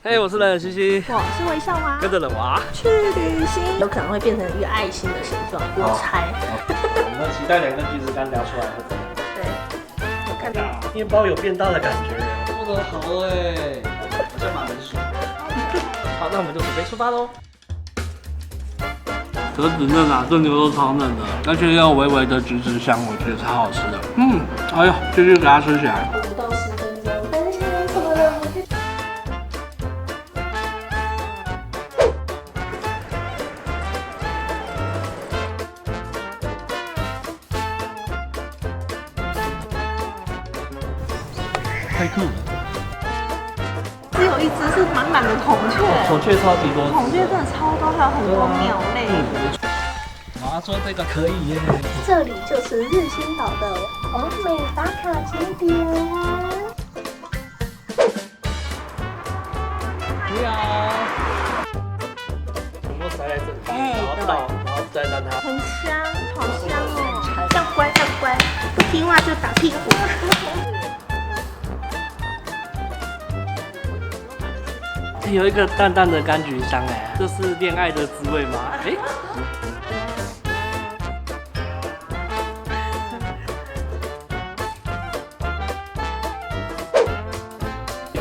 嘿，我是冷冷西西，我是微笑蛙，跟着冷娃去旅行，有可能会变成一个爱心的形状，我猜。我们期待2个橘子干聊出来会怎样？对，我看到面包有变大的感觉，做得好哎，好像马铃薯。好，那我们就准备出发喽。可是嫩啊，这牛肉超嫩的，而且也有微微的橘子香，我觉得超好吃的。哎呦，继续给它吃起来。 5到10分钟，分享什么的，太酷了！只有一只是满满的孔雀，孔雀超级多，孔雀真的超多，还有很多鸟类。妈说这个可以耶。这里就是日新岛的完美打卡景点。你好，全部塞在这里，然后再让它很香，好香哦！要乖要乖，不听话就打屁股。有一个淡淡的柑橘香哎，这是恋爱的滋味吗？哎，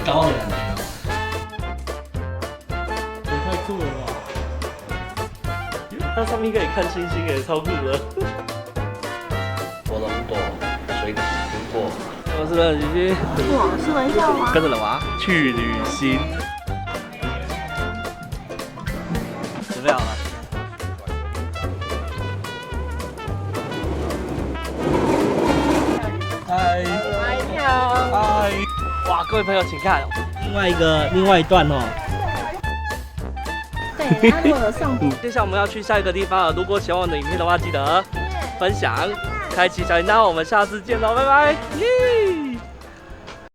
高的感觉，也太酷了吧！它上面可以看星星哎，超酷的。火龙果、水果，我是冷冷西西，我是微笑蛙。跟着冷娃去旅行。准备好了。嗨，你好。嗨，哇，各位朋友，请看另外一段哦。对，它如果有上接下来我们要去下一个地方了。如果喜欢我的影片的话，记得分享、开启小铃铛。我们下次见喽，拜拜！耶。